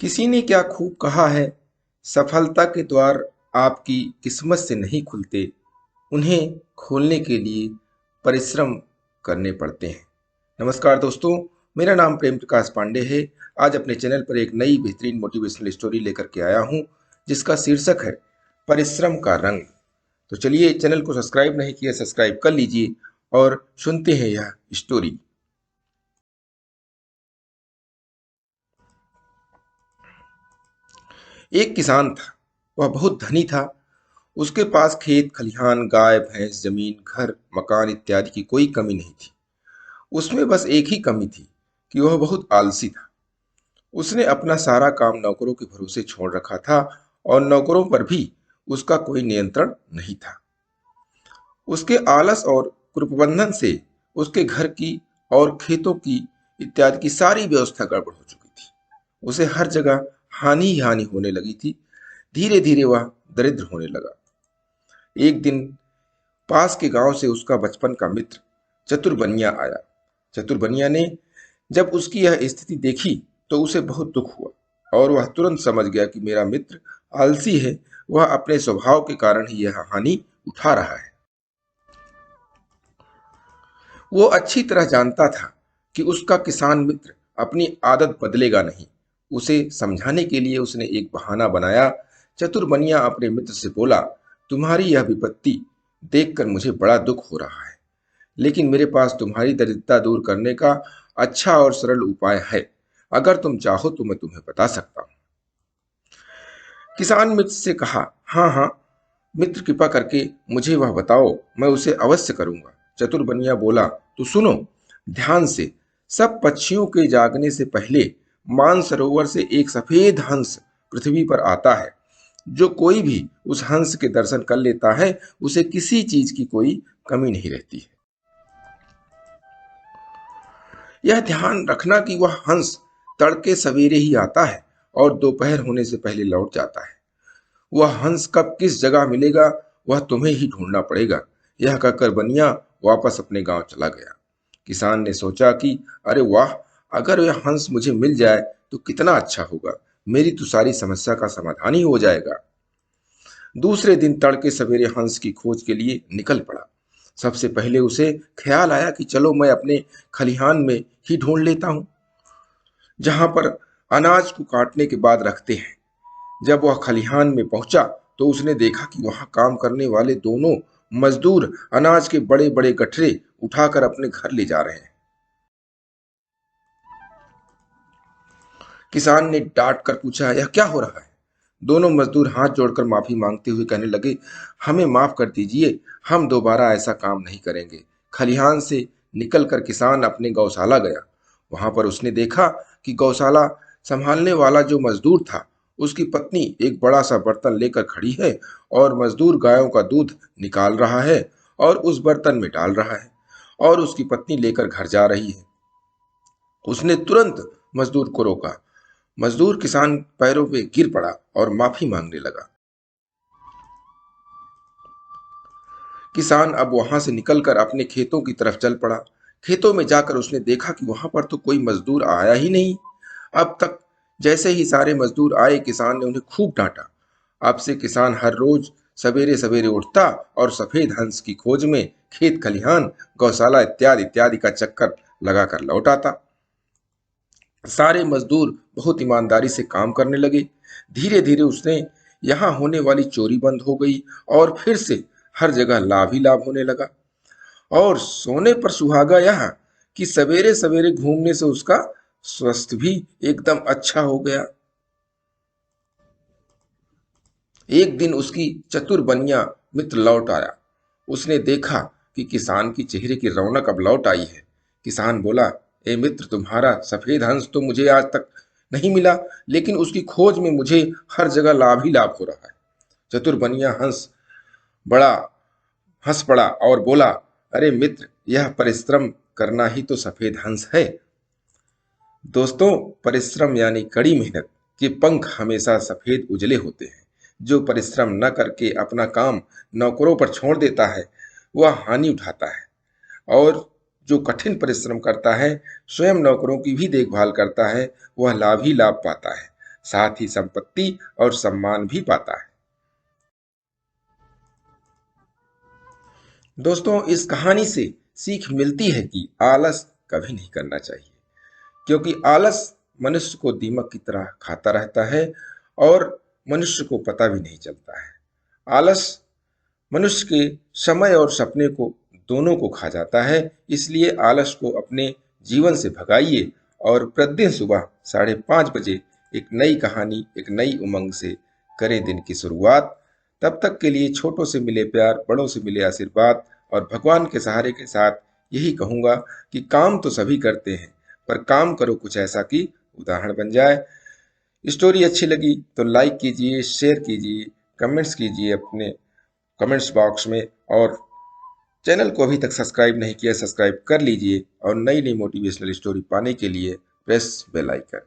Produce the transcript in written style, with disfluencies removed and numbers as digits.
किसी ने क्या खूब कहा है, सफलता के द्वार आपकी किस्मत से नहीं खुलते, उन्हें खोलने के लिए परिश्रम करने पड़ते हैं। नमस्कार दोस्तों, मेरा नाम प्रेम प्रकाश पांडे है। आज अपने चैनल पर एक नई बेहतरीन मोटिवेशनल स्टोरी लेकर के आया हूं, जिसका शीर्षक है परिश्रम का रंग। तो चलिए, चैनल को सब्सक्राइब नहीं किया, सब्सक्राइब कर लीजिए और सुनते हैं यह स्टोरी। एक किसान था। वह बहुत धनी था। उसके पास खेत खलिहान, गाय भैंस, जमीन, घर, मकान इत्यादि की कोई कमी नहीं थी। उसमें बस एक ही कमी थी कि वह बहुत आलसी था। उसने अपना सारा काम नौकरों के भरोसे छोड़ रखा था और नौकरों पर भी उसका कोई नियंत्रण नहीं था। उसके आलस और कुप्रबंधन से उसके घर की और खेतों की इत्यादि की सारी व्यवस्था गड़बड़ हो चुकी थी। उसे हर जगह हानि ही हानि होने लगी थी। धीरे धीरे वह दरिद्र होने लगा। एक दिन पास के गांव से उसका बचपन का मित्र चतुर आया। चतुर ने जब उसकी यह स्थिति देखी तो उसे बहुत दुख हुआ और वह तुरंत समझ गया कि मेरा मित्र आलसी है। वह अपने स्वभाव के कारण ही यह हानि उठा रहा है। वो अच्छी तरह जानता था कि उसका किसान मित्र अपनी आदत बदलेगा नहीं। उसे समझाने के लिए उसने एक बहाना बनाया। चतुर बनिया अपने मित्र से बोला, तुम्हारी यह विपत्ति देखकर मुझे बड़ा दुख हो रहा है, लेकिन मेरे पास तुम्हारी दरिद्रता दूर करने का अच्छा और सरल उपाय है। अगर तुम चाहो तो मैं तुम्हें बता सकता हूँ। किसान मित्र से कहा, हाँ हाँ मित्र, कृपा करके मुझे वह बताओ, मैं उसे अवश्य करूंगा। चतुर बनिया बोला, तो सुनो ध्यान से। सब पक्षियों के जागने से पहले मानसरोवर से एक सफेद हंस पृथ्वी पर आता है। जो कोई भी उस हंस के दर्शन कर लेता है, उसे किसी चीज की कोई कमी नहीं रहती है। यह ध्यान रखना कि वह हंस तड़के सवेरे ही आता है और दोपहर होने से पहले लौट जाता है। वह हंस कब किस जगह मिलेगा, वह तुम्हें ही ढूंढना पड़ेगा। यह कहकर बनिया वापस अपने गांव चला गया। किसान ने सोचा कि अरे वाह, अगर यह हंस मुझे मिल जाए तो कितना अच्छा होगा। मेरी तो सारी समस्या का समाधान ही हो जाएगा। दूसरे दिन तड़के सवेरे हंस की खोज के लिए निकल पड़ा। सबसे पहले उसे ख्याल आया कि चलो मैं अपने खलिहान में ही ढूंढ लेता हूं, जहां पर अनाज को काटने के बाद रखते हैं। जब वह खलिहान में पहुंचा तो उसने देखा कि वहां काम करने वाले दोनों मजदूर अनाज के बड़े बड़े गठरे उठाकर अपने घर ले जा रहे हैं। किसान ने डांट कर पूछा, यह क्या हो रहा है? दोनों मजदूर हाथ जोड़कर माफी मांगते हुए कहने लगे, हमें माफ कर दीजिए, हम दोबारा ऐसा काम नहीं करेंगे। खलिहान से निकलकर किसान अपने गौशाला गया। वहां पर उसने देखा कि गौशाला संभालने वाला जो मजदूर था, उसकी पत्नी एक बड़ा सा बर्तन लेकर खड़ी है और मजदूर गायों का दूध निकाल रहा है और उस बर्तन में डाल रहा है और उसकी पत्नी लेकर घर जा रही है। उसने तुरंत मजदूर को रोका। मजदूर किसान पैरों पे गिर पड़ा और माफी मांगने लगा। किसान अब वहां से निकलकर अपने खेतों की तरफ चल पड़ा। खेतों में जाकर उसने देखा कि वहां पर तो कोई मजदूर आया ही नहीं। अब तक जैसे ही सारे मजदूर आए, किसान ने उन्हें खूब डांटा। अब से किसान हर रोज सवेरे सवेरे उठता और सफेद हंस की खोज में खेत खलिहान, गौशाला इत्यादि इत्यादि का चक्कर लगाकर लौट आता। सारे मजदूर बहुत ईमानदारी से काम करने लगे। धीरे धीरे उसने यहाँ होने वाली चोरी बंद हो गई और फिर से हर जगह लाभ ही लाभ होने लगा। और सोने पर सुहागा यह कि सवेरे सवेरे घूमने से उसका स्वास्थ्य भी एकदम अच्छा हो गया। एक दिन उसकी चतुर बनिया मित्र लौट आया। उसने देखा कि किसान की चेहरे की रौनक अब लौट आई है। किसान बोला, ए मित्र, तुम्हारा सफेद हंस तो मुझे आज तक नहीं मिला, लेकिन उसकी खोज में मुझे हर जगह लाभ ही लाभ हो रहा है। चतुर बनिया बड़ा हंस पड़ा और बोला, अरे मित्र, यह परिश्रम करना ही तो सफेद हंस है। दोस्तों, परिश्रम यानी कड़ी मेहनत के पंख हमेशा सफेद उजले होते हैं। जो परिश्रम न करके अपना काम नौकरों पर छोड़ देता है, वह हानि उठाता है। और जो कठिन परिश्रम करता है, स्वयं नौकरों की भी देखभाल करता है, वह लाभ ही लाभ पाता है। साथ ही संपत्ति और सम्मान भी पाता है। दोस्तों, इस कहानी से सीख मिलती है कि आलस कभी नहीं करना चाहिए, क्योंकि आलस मनुष्य को दीमक की तरह खाता रहता है और मनुष्य को पता भी नहीं चलता है। आलस मनुष्य के समय और सपने को दोनों को खा जाता है। इसलिए आलस को अपने जीवन से भगाइए और प्रतिदिन सुबह 5:30 बजे एक नई कहानी, एक नई उमंग से करें दिन की शुरुआत। तब तक के लिए छोटों से मिले प्यार, बड़ों से मिले आशीर्वाद और भगवान के सहारे के साथ यही कहूंगा कि काम तो सभी करते हैं, पर काम करो कुछ ऐसा कि उदाहरण बन जाए। स्टोरी अच्छी लगी तो लाइक कीजिए, शेयर कीजिए, कमेंट्स कीजिए अपने कमेंट्स बॉक्स में, और चैनल को अभी तक सब्सक्राइब नहीं किया, सब्सक्राइब कर लीजिए और नई नई मोटिवेशनल स्टोरी पाने के लिए प्रेस बेल आइकन।